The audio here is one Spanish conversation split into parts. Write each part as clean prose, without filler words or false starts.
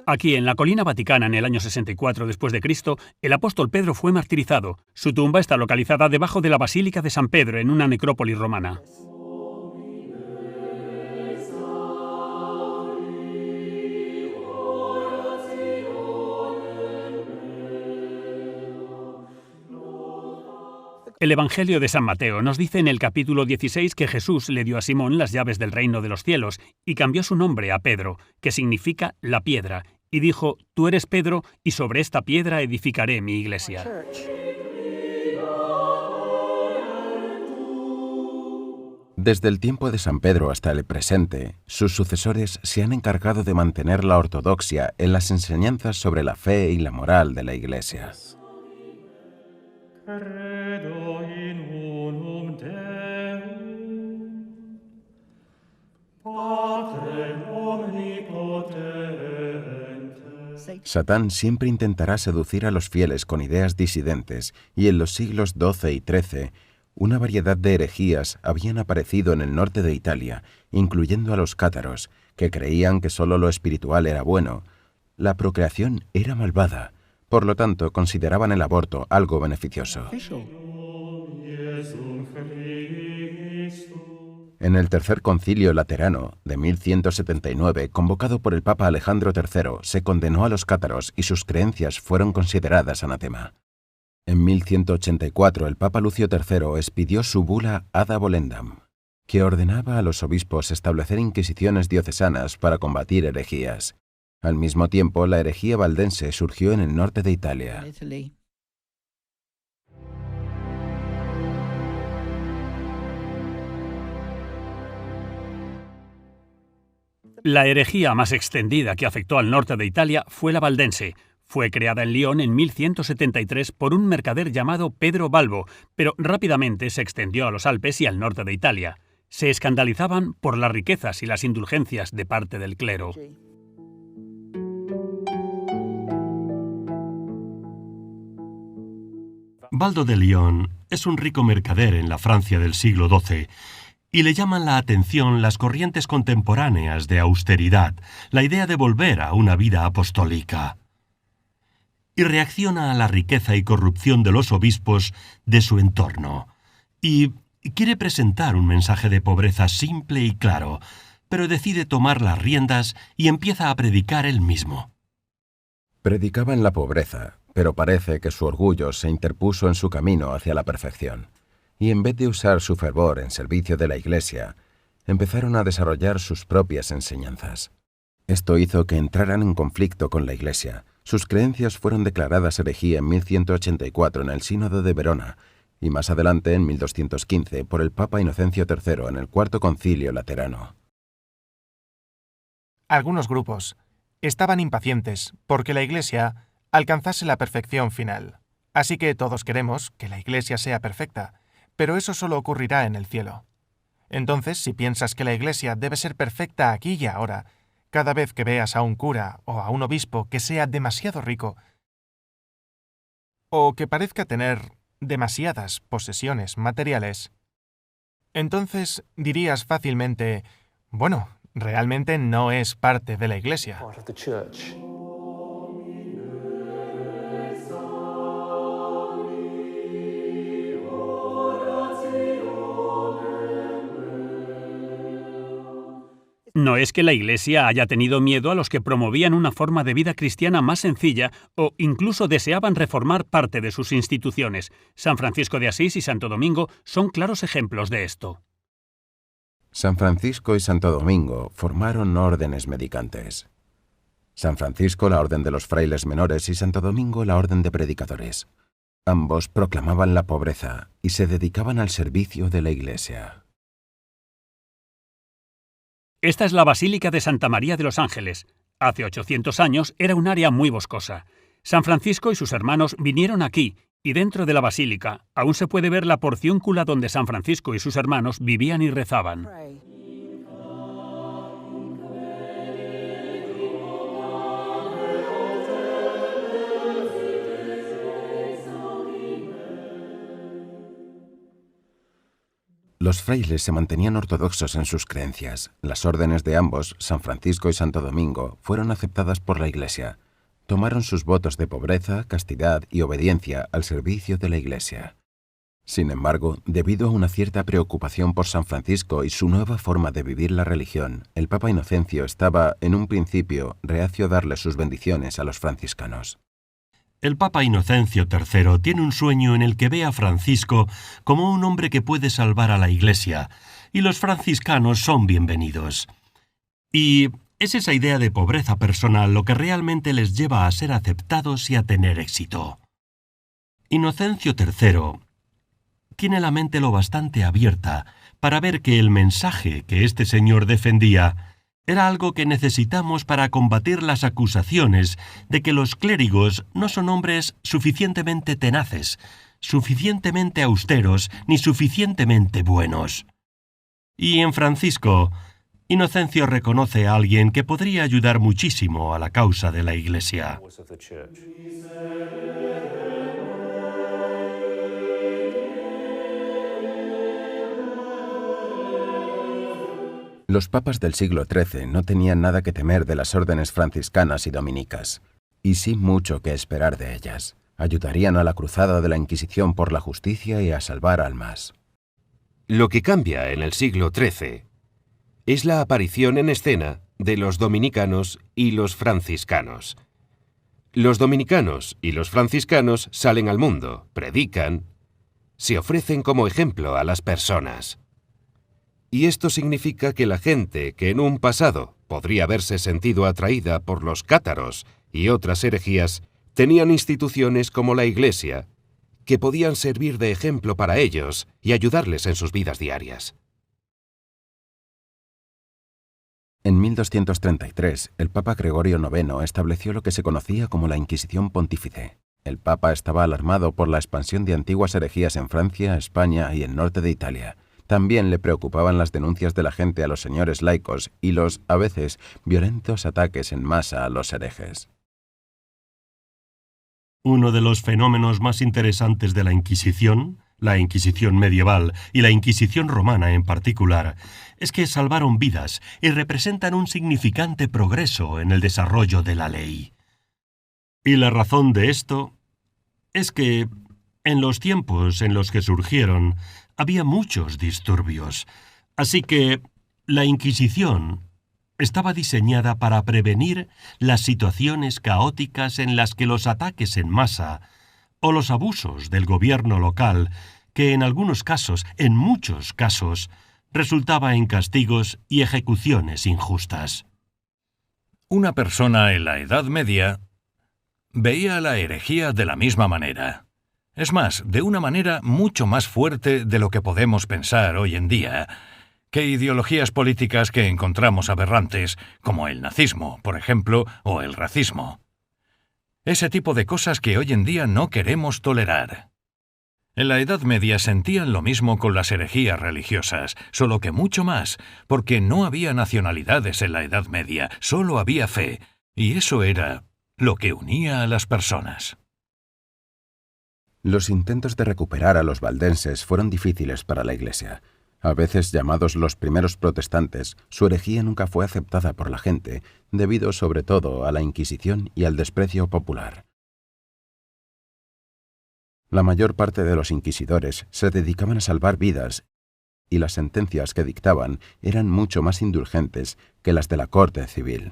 Aquí, en la colina vaticana, en el año 64 después de Cristo, el apóstol Pedro fue martirizado. Su tumba está localizada debajo de la Basílica de San Pedro, en una necrópolis romana. El Evangelio de San Mateo nos dice en el capítulo 16 que Jesús le dio a Simón las llaves del reino de los cielos y cambió su nombre a Pedro, que significa la piedra, y dijo: «Tú eres Pedro, y sobre esta piedra edificaré mi iglesia». Desde el tiempo de San Pedro hasta el presente, sus sucesores se han encargado de mantener la ortodoxia en las enseñanzas sobre la fe y la moral de la Iglesia. Satán siempre intentará seducir a los fieles con ideas disidentes, y en los siglos XII y XIII, una variedad de herejías habían aparecido en el norte de Italia, incluyendo a los cátaros, que creían que solo lo espiritual era bueno. La procreación era malvada, por lo tanto consideraban el aborto algo beneficioso. En el Tercer Concilio Laterano, de 1179, convocado por el Papa Alejandro III, se condenó a los cátaros y sus creencias fueron consideradas anatema. En 1184, el Papa Lucio III expidió su bula Ad Abolendam, que ordenaba a los obispos establecer inquisiciones diocesanas para combatir herejías. Al mismo tiempo, la herejía valdense surgió en el norte de Italia. La herejía más extendida que afectó al norte de Italia fue la valdense. Fue creada en Lyon en 1173 por un mercader llamado Pedro Balbo, pero rápidamente se extendió a los Alpes y al norte de Italia. Se escandalizaban por las riquezas y las indulgencias de parte del clero. Baldo de Lyon es un rico mercader en la Francia del siglo XII, y le llaman la atención las corrientes contemporáneas de austeridad, la idea de volver a una vida apostólica. Y reacciona a la riqueza y corrupción de los obispos de su entorno. Y quiere presentar un mensaje de pobreza simple y claro, pero decide tomar las riendas y empieza a predicar él mismo. Predicaba en la pobreza, pero parece que su orgullo se interpuso en su camino hacia la perfección. Y en vez de usar su fervor en servicio de la Iglesia, empezaron a desarrollar sus propias enseñanzas. Esto hizo que entraran en conflicto con la Iglesia. Sus creencias fueron declaradas herejía en 1184 en el Sínodo de Verona y más adelante, en 1215, por el Papa Inocencio III en el Cuarto Concilio Laterano. Algunos grupos estaban impacientes porque la Iglesia alcanzase la perfección final. Así que todos queremos que la Iglesia sea perfecta, pero eso solo ocurrirá en el cielo. Entonces, si piensas que la Iglesia debe ser perfecta aquí y ahora, cada vez que veas a un cura o a un obispo que sea demasiado rico o que parezca tener demasiadas posesiones materiales, entonces dirías fácilmente: bueno, realmente no es parte de la Iglesia. No es que la Iglesia haya tenido miedo a los que promovían una forma de vida cristiana más sencilla o incluso deseaban reformar parte de sus instituciones. San Francisco de Asís y Santo Domingo son claros ejemplos de esto. San Francisco y Santo Domingo formaron órdenes mendicantes. San Francisco la orden de los frailes menores y Santo Domingo la orden de predicadores. Ambos proclamaban la pobreza y se dedicaban al servicio de la Iglesia. Esta es la Basílica de Santa María de los Ángeles. Hace 800 años era un área muy boscosa. San Francisco y sus hermanos vinieron aquí, y dentro de la basílica aún se puede ver la porciúncula donde San Francisco y sus hermanos vivían y rezaban. Los frailes se mantenían ortodoxos en sus creencias. Las órdenes de ambos, San Francisco y Santo Domingo, fueron aceptadas por la Iglesia. Tomaron sus votos de pobreza, castidad y obediencia al servicio de la Iglesia. Sin embargo, debido a una cierta preocupación por San Francisco y su nueva forma de vivir la religión, el Papa Inocencio estaba, en un principio, reacio a darle sus bendiciones a los franciscanos. El Papa Inocencio III tiene un sueño en el que ve a Francisco como un hombre que puede salvar a la Iglesia, y los franciscanos son bienvenidos. Y es esa idea de pobreza personal lo que realmente les lleva a ser aceptados y a tener éxito. Inocencio III tiene la mente lo bastante abierta para ver que el mensaje que este señor defendía era algo que necesitamos para combatir las acusaciones de que los clérigos no son hombres suficientemente tenaces, suficientemente austeros ni suficientemente buenos. Y en Francisco, Inocencio reconoce a alguien que podría ayudar muchísimo a la causa de la Iglesia. Los papas del siglo XIII no tenían nada que temer de las órdenes franciscanas y dominicas, y sí mucho que esperar de ellas. Ayudarían a la cruzada de la Inquisición por la justicia y a salvar almas. Lo que cambia en el siglo XIII es la aparición en escena de los dominicanos y los franciscanos. Los dominicanos y los franciscanos salen al mundo, predican, se ofrecen como ejemplo a las personas. Y esto significa que la gente que en un pasado podría haberse sentido atraída por los cátaros y otras herejías, tenían instituciones como la Iglesia, que podían servir de ejemplo para ellos y ayudarles en sus vidas diarias. En 1233, el Papa Gregorio IX estableció lo que se conocía como la Inquisición Pontífice. El Papa estaba alarmado por la expansión de antiguas herejías en Francia, España y el norte de Italia. También le preocupaban las denuncias de la gente a los señores laicos y los, a veces, violentos ataques en masa a los herejes. Uno de los fenómenos más interesantes de la Inquisición medieval y la Inquisición romana en particular, es que salvaron vidas y representan un significante progreso en el desarrollo de la ley. Y la razón de esto es que, en los tiempos en los que surgieron, había muchos disturbios, así que la Inquisición estaba diseñada para prevenir las situaciones caóticas en las que los ataques en masa o los abusos del gobierno local, que en algunos casos, en muchos casos, resultaba en castigos y ejecuciones injustas. Una persona en la Edad Media veía la herejía de la misma manera. Es más, de una manera mucho más fuerte de lo que podemos pensar hoy en día, que ideologías políticas que encontramos aberrantes, como el nazismo, por ejemplo, o el racismo. Ese tipo de cosas que hoy en día no queremos tolerar. En la Edad Media sentían lo mismo con las herejías religiosas, solo que mucho más, porque no había nacionalidades en la Edad Media, solo había fe, y eso era lo que unía a las personas. Los intentos de recuperar a los valdenses fueron difíciles para la Iglesia. A veces llamados los primeros protestantes, su herejía nunca fue aceptada por la gente, debido sobre todo a la Inquisición y al desprecio popular. La mayor parte de los inquisidores se dedicaban a salvar vidas, y las sentencias que dictaban eran mucho más indulgentes que las de la corte civil.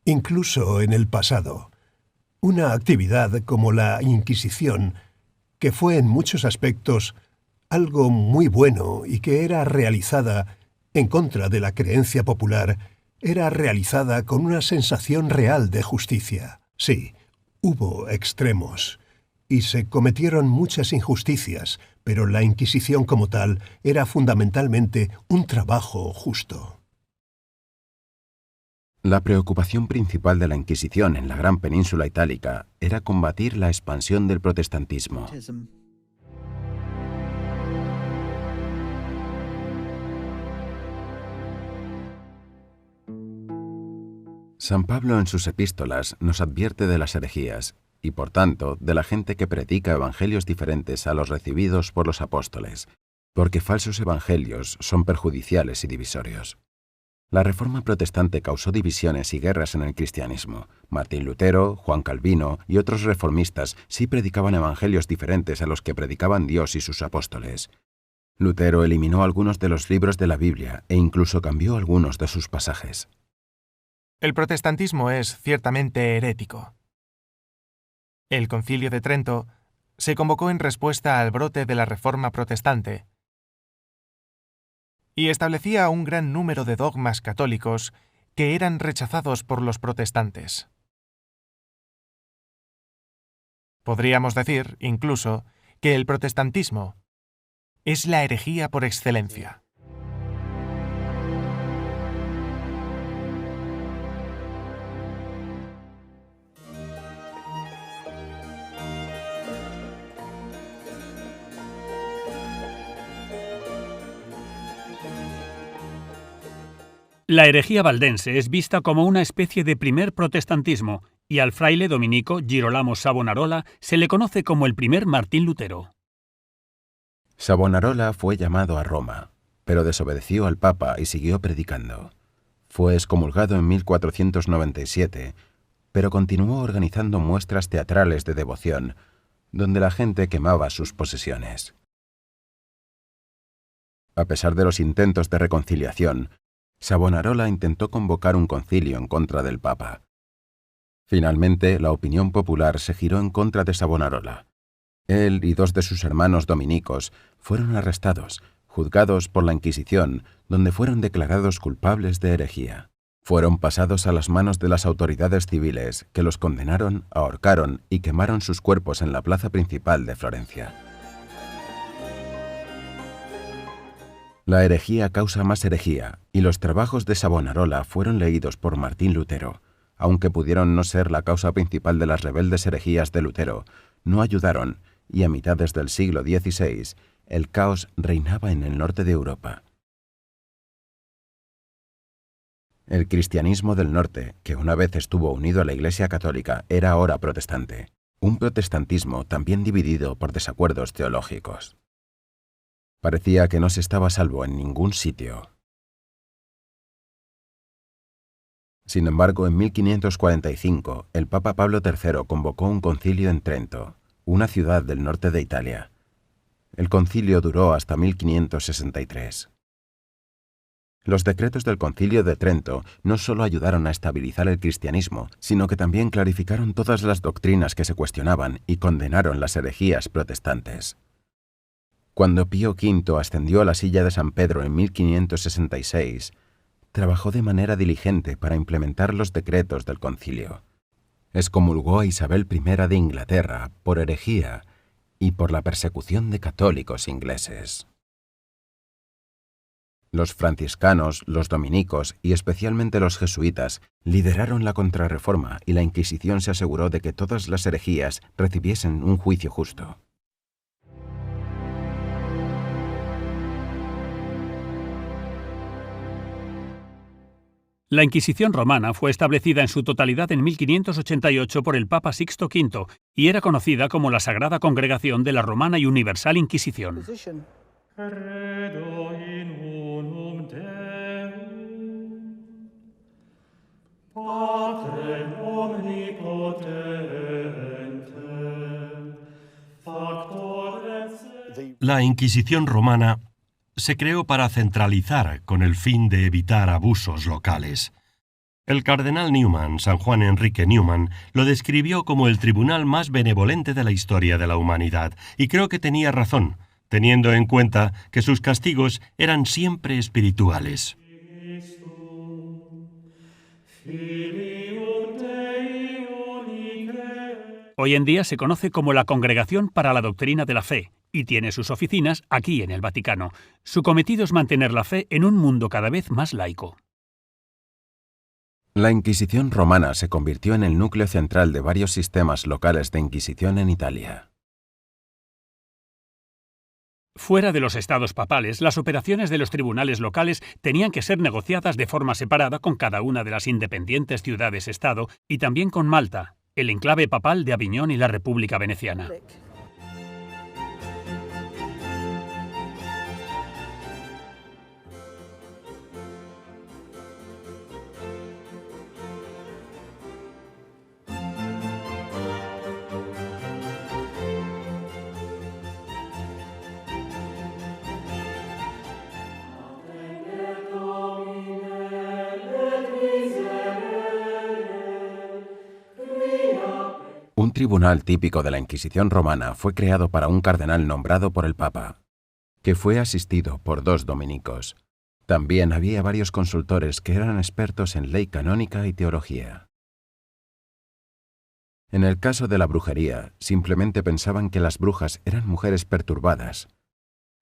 Incluso en el pasado, una actividad como la Inquisición, que fue en muchos aspectos algo muy bueno y que era realizada en contra de la creencia popular, era realizada con una sensación real de justicia. Sí, hubo extremos y se cometieron muchas injusticias, pero la Inquisición como tal era fundamentalmente un trabajo justo. La preocupación principal de la Inquisición en la gran península itálica era combatir la expansión del protestantismo. San Pablo en sus epístolas nos advierte de las herejías y, por tanto, de la gente que predica evangelios diferentes a los recibidos por los apóstoles. porque falsos evangelios son perjudiciales y divisorios. La Reforma protestante causó divisiones y guerras en el cristianismo. Martín Lutero, Juan Calvino y otros reformistas sí predicaban evangelios diferentes a los que predicaban Dios y sus apóstoles. Lutero eliminó algunos de los libros de la Biblia e incluso cambió algunos de sus pasajes. El protestantismo es ciertamente herético. El Concilio de Trento se convocó en respuesta al brote de la Reforma protestante y establecía un gran número de dogmas católicos que eran rechazados por los protestantes. Podríamos decir, incluso, que el protestantismo es la herejía por excelencia. La herejía valdense es vista como una especie de primer protestantismo, y al fraile dominico Girolamo Savonarola se le conoce como el primer Martín Lutero. Savonarola fue llamado a Roma, pero desobedeció al Papa y siguió predicando. Fue excomulgado en 1497, pero continuó organizando muestras teatrales de devoción, donde la gente quemaba sus posesiones. A pesar de los intentos de reconciliación, Savonarola intentó convocar un concilio en contra del Papa. Finalmente, la opinión popular se giró en contra de Savonarola. Él y 2 de sus hermanos dominicos fueron arrestados, juzgados por la Inquisición, donde fueron declarados culpables de herejía. Fueron pasados a las manos de las autoridades civiles, que los condenaron, ahorcaron y quemaron sus cuerpos en la plaza principal de Florencia. La herejía causa más herejía, y los trabajos de Savonarola fueron leídos por Martín Lutero. Aunque pudieron no ser la causa principal de las rebeldes herejías de Lutero, no ayudaron, y a mitades del siglo XVI, el caos reinaba en el norte de Europa. El cristianismo del norte, que una vez estuvo unido a la Iglesia católica, era ahora protestante. Un protestantismo también dividido por desacuerdos teológicos. Parecía que no se estaba a salvo en ningún sitio. Sin embargo, en 1545, el Papa Pablo III convocó un concilio en Trento, una ciudad del norte de Italia. El concilio duró hasta 1563. Los decretos del Concilio de Trento no solo ayudaron a estabilizar el cristianismo, sino que también clarificaron todas las doctrinas que se cuestionaban y condenaron las herejías protestantes. Cuando Pío V ascendió a la silla de San Pedro en 1566, trabajó de manera diligente para implementar los decretos del concilio. Excomulgó a Isabel I de Inglaterra por herejía y por la persecución de católicos ingleses. Los franciscanos, los dominicos y especialmente los jesuitas lideraron la contrarreforma y la Inquisición se aseguró de que todas las herejías recibiesen un juicio justo. La Inquisición romana fue establecida en su totalidad en 1588 por el Papa Sixto V y era conocida como la Sagrada Congregación de la Romana y Universal Inquisición. La Inquisición romana se creó para centralizar con el fin de evitar abusos locales. El cardenal Newman, San Juan Enrique Newman, lo describió como el tribunal más benevolente de la historia de la humanidad, y creo que tenía razón, teniendo en cuenta que sus castigos eran siempre espirituales. Hoy en día se conoce como la Congregación para la Doctrina de la Fe y tiene sus oficinas aquí en el Vaticano. Su cometido es mantener la fe en un mundo cada vez más laico. La Inquisición romana se convirtió en el núcleo central de varios sistemas locales de Inquisición en Italia. Fuera de los estados papales, las operaciones de los tribunales locales tenían que ser negociadas de forma separada con cada una de las independientes ciudades-estado y también con Malta, el enclave papal de Aviñón y la República Veneciana. Un tribunal típico de la Inquisición romana fue creado para un cardenal nombrado por el Papa, que fue asistido por 2 dominicos. También había varios consultores que eran expertos en ley canónica y teología. En el caso de la brujería, simplemente pensaban que las brujas eran mujeres perturbadas.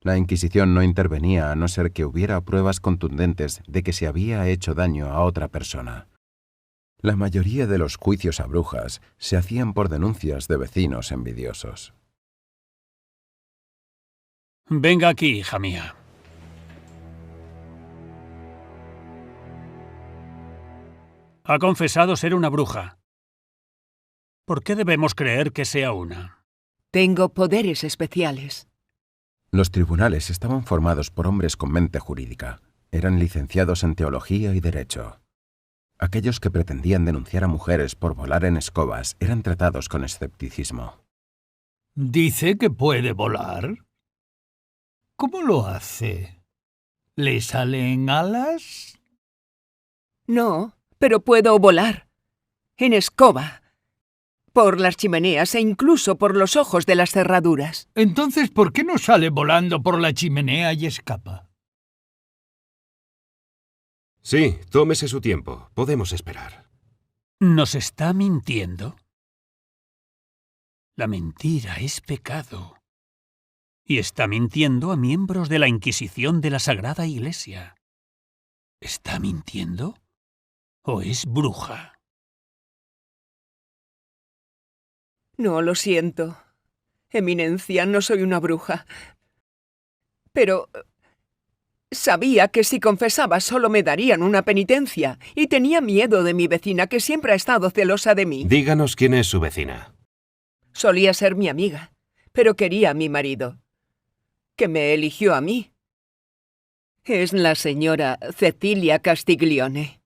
La Inquisición no intervenía a no ser que hubiera pruebas contundentes de que se había hecho daño a otra persona. La mayoría de los juicios a brujas se hacían por denuncias de vecinos envidiosos. Venga aquí, hija mía. Ha confesado ser una bruja. ¿Por qué debemos creer que sea una? Tengo poderes especiales. Los tribunales estaban formados por hombres con mente jurídica. Eran licenciados en teología y derecho. Aquellos que pretendían denunciar a mujeres por volar en escobas eran tratados con escepticismo. ¿Dice que puede volar? ¿Cómo lo hace? ¿Le salen alas? No, pero puedo volar. En escoba. Por las chimeneas e incluso por los ojos de las cerraduras. Entonces, ¿por qué no sale volando por la chimenea y escapa? Sí, tómese su tiempo. Podemos esperar. ¿Nos está mintiendo? La mentira es pecado. Y está mintiendo a miembros de la Inquisición de la Sagrada Iglesia. ¿Está mintiendo? ¿O es bruja? No, lo siento. Eminencia, no soy una bruja. Pero sabía que si confesaba solo me darían una penitencia, y tenía miedo de mi vecina, que siempre ha estado celosa de mí. Díganos quién es su vecina. Solía ser mi amiga, pero quería a mi marido, que me eligió a mí. Es la señora Cecilia Castiglione.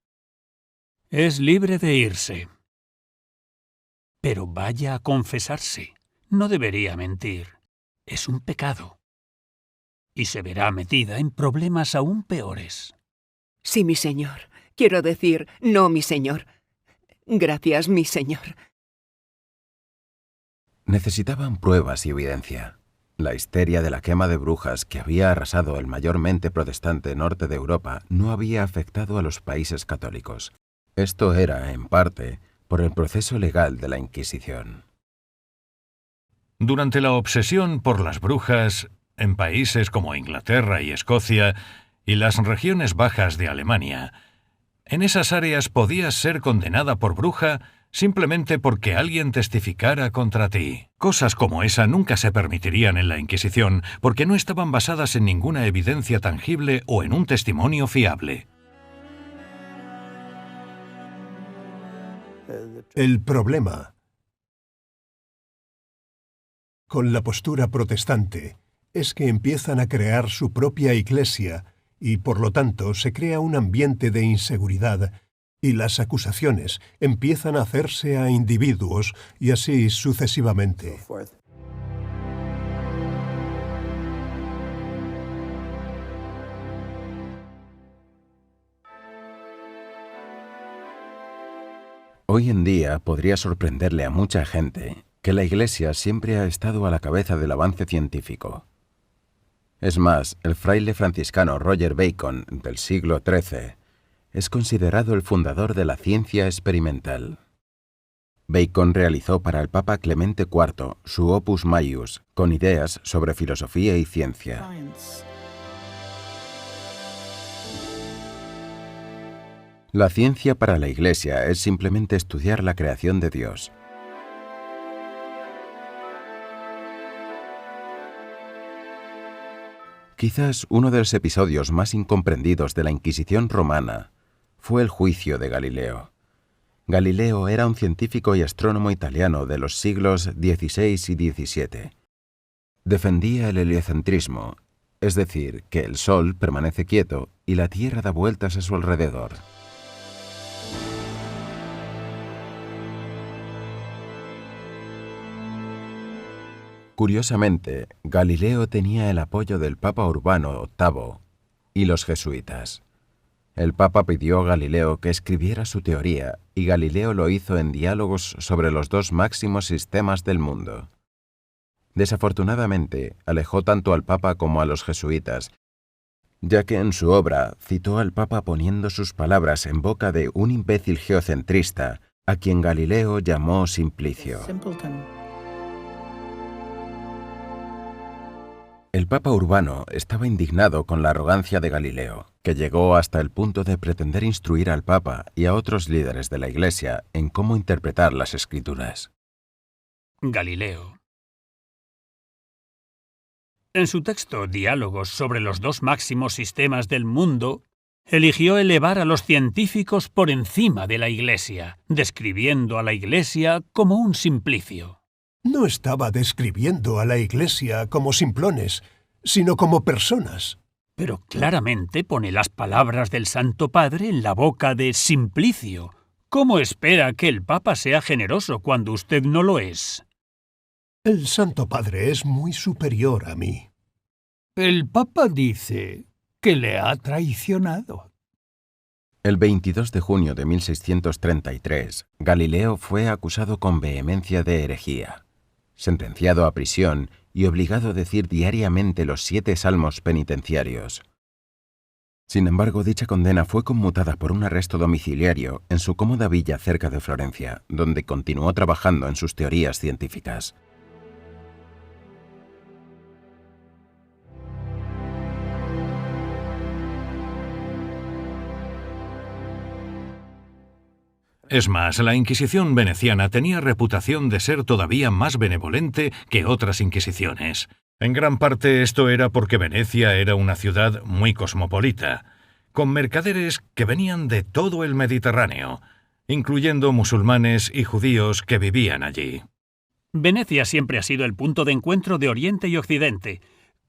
Es libre de irse. Pero vaya a confesarse. No debería mentir. Es un pecado. Y se verá metida en problemas aún peores. Sí, mi señor. Quiero decir, no, mi señor. Gracias, mi señor. Necesitaban pruebas y evidencia. La histeria de la quema de brujas que había arrasado el mayormente protestante norte de Europa no había afectado a los países católicos. Esto era, en parte, por el proceso legal de la Inquisición. Durante la obsesión por las brujas, en países como Inglaterra y Escocia y las regiones bajas de Alemania, en esas áreas podías ser condenada por bruja simplemente porque alguien testificara contra ti. Cosas como esa nunca se permitirían en la Inquisición porque no estaban basadas en ninguna evidencia tangible o en un testimonio fiable. El problema con la postura protestante es que empiezan a crear su propia iglesia y, por lo tanto, se crea un ambiente de inseguridad y las acusaciones empiezan a hacerse a individuos y así sucesivamente. Hoy en día podría sorprenderle a mucha gente que la Iglesia siempre ha estado a la cabeza del avance científico. Es más, el fraile franciscano Roger Bacon, del siglo XIII, es considerado el fundador de la ciencia experimental. Bacon realizó para el Papa Clemente IV su Opus Maius, con ideas sobre filosofía y ciencia. La ciencia para la Iglesia es simplemente estudiar la creación de Dios. Quizás uno de los episodios más incomprendidos de la Inquisición romana fue el juicio de Galileo. Galileo era un científico y astrónomo italiano de los siglos XVI y XVII. Defendía el heliocentrismo, es decir, que el Sol permanece quieto y la Tierra da vueltas a su alrededor. Curiosamente, Galileo tenía el apoyo del Papa Urbano VIII y los jesuitas. El Papa pidió a Galileo que escribiera su teoría, y Galileo lo hizo en Diálogos sobre los dos máximos sistemas del mundo. Desafortunadamente, alejó tanto al Papa como a los jesuitas, ya que en su obra citó al Papa poniendo sus palabras en boca de un imbécil geocentrista, a quien Galileo llamó Simplicio. El Papa Urbano estaba indignado con la arrogancia de Galileo, que llegó hasta el punto de pretender instruir al Papa y a otros líderes de la Iglesia en cómo interpretar las Escrituras. Galileo. En su texto Diálogos sobre los dos máximos sistemas del mundo, eligió elevar a los científicos por encima de la Iglesia, describiendo a la Iglesia como un simplicio. No estaba describiendo a la Iglesia como simplones, sino como personas. Pero claramente pone las palabras del Santo Padre en la boca de Simplicio. ¿Cómo espera que el Papa sea generoso cuando usted no lo es? El Santo Padre es muy superior a mí. El Papa dice que le ha traicionado. El 22 de junio de 1633, Galileo fue acusado con vehemencia de herejía, sentenciado a prisión y obligado a decir diariamente los 7 salmos penitenciarios. Sin embargo, dicha condena fue conmutada por un arresto domiciliario en su cómoda villa cerca de Florencia, donde continuó trabajando en sus teorías científicas. Es más, la Inquisición veneciana tenía reputación de ser todavía más benevolente que otras inquisiciones. En gran parte esto era porque Venecia era una ciudad muy cosmopolita, con mercaderes que venían de todo el Mediterráneo, incluyendo musulmanes y judíos que vivían allí. Venecia siempre ha sido el punto de encuentro de Oriente y Occidente.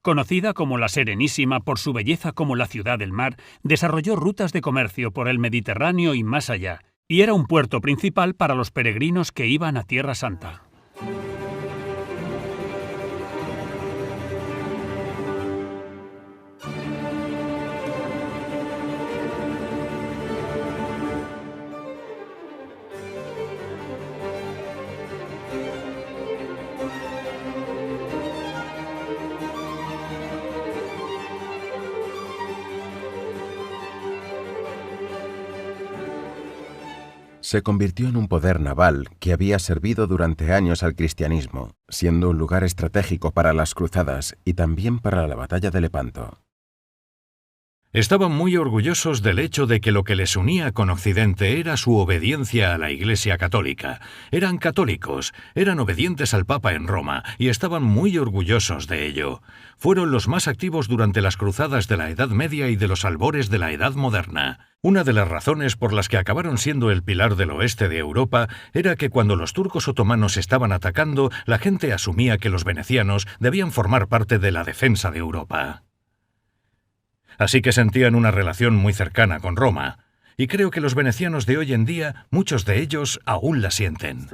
Conocida como la Serenísima por su belleza como la ciudad del mar, desarrolló rutas de comercio por el Mediterráneo y más allá, y era un puerto principal para los peregrinos que iban a Tierra Santa. Se convirtió en un poder naval que había servido durante años al cristianismo, siendo un lugar estratégico para las cruzadas y también para la batalla de Lepanto. Estaban muy orgullosos del hecho de que lo que les unía con Occidente era su obediencia a la Iglesia católica. Eran católicos, eran obedientes al Papa en Roma y estaban muy orgullosos de ello. Fueron los más activos durante las cruzadas de la Edad Media y de los albores de la Edad Moderna. Una de las razones por las que acabaron siendo el pilar del oeste de Europa era que cuando los turcos otomanos estaban atacando, la gente asumía que los venecianos debían formar parte de la defensa de Europa. Así que sentían una relación muy cercana con Roma, y creo que los venecianos de hoy en día, muchos de ellos aún la sienten.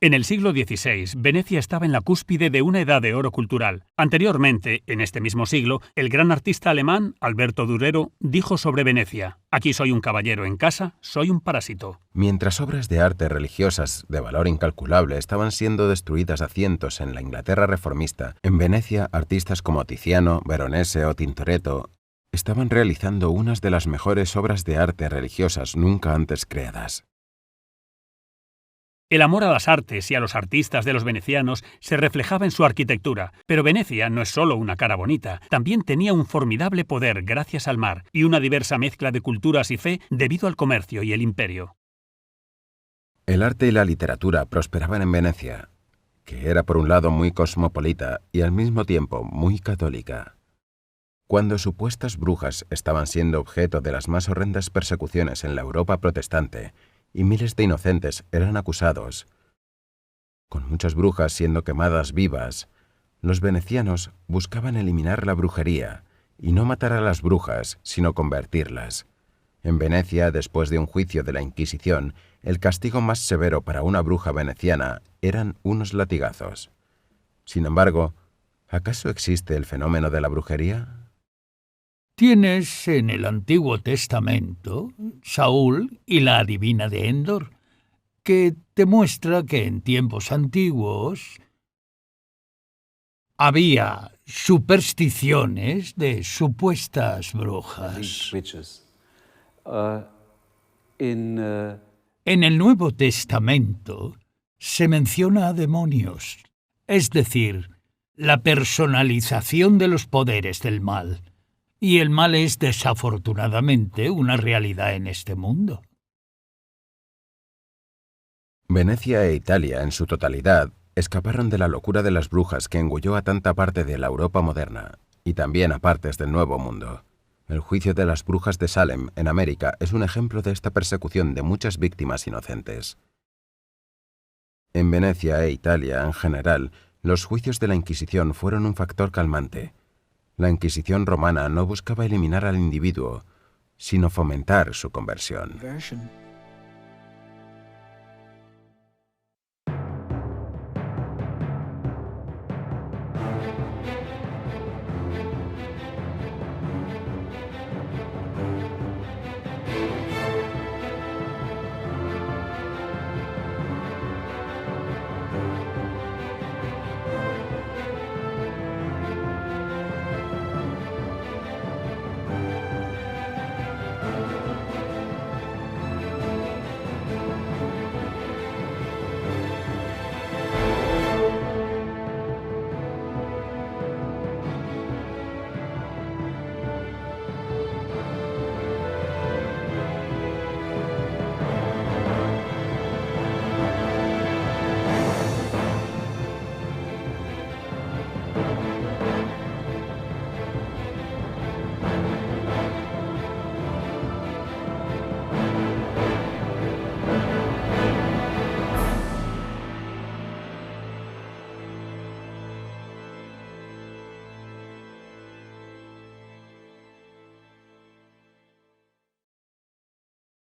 En el siglo XVI, Venecia estaba en la cúspide de una edad de oro cultural. Anteriormente, en este mismo siglo, el gran artista alemán, Alberto Durero, dijo sobre Venecia: «Aquí soy un caballero, en casa soy un parásito». Mientras obras de arte religiosas de valor incalculable estaban siendo destruidas a cientos en la Inglaterra reformista, en Venecia artistas como Tiziano, Veronese o Tintoretto estaban realizando unas de las mejores obras de arte religiosas nunca antes creadas. El amor a las artes y a los artistas de los venecianos se reflejaba en su arquitectura, pero Venecia no es solo una cara bonita, también tenía un formidable poder gracias al mar y una diversa mezcla de culturas y fe debido al comercio y el imperio. El arte y la literatura prosperaban en Venecia, que era por un lado muy cosmopolita y al mismo tiempo muy católica. Cuando supuestas brujas estaban siendo objeto de las más horrendas persecuciones en la Europa protestante, y miles de inocentes eran acusados, con muchas brujas siendo quemadas vivas, Los venecianos buscaban eliminar la brujería, y no matar a las brujas, sino convertirlas. En Venecia, después de un juicio de la Inquisición, el castigo más severo para una bruja veneciana eran unos latigazos. Sin embargo, ¿acaso existe el fenómeno de la brujería? Tienes en el Antiguo Testamento Saúl y la adivina de Endor, que te muestra que en tiempos antiguos había supersticiones de supuestas brujas. En el Nuevo Testamento se menciona a demonios, es decir, la personalización de los poderes del mal. Y el mal es, desafortunadamente, una realidad en este mundo. Venecia e Italia, en su totalidad, escaparon de la locura de las brujas que engulló a tanta parte de la Europa moderna, y también a partes del Nuevo Mundo. El juicio de las brujas de Salem, en América, es un ejemplo de esta persecución de muchas víctimas inocentes. En Venecia e Italia, en general, los juicios de la Inquisición fueron un factor calmante. La Inquisición romana no buscaba eliminar al individuo, sino fomentar su conversión.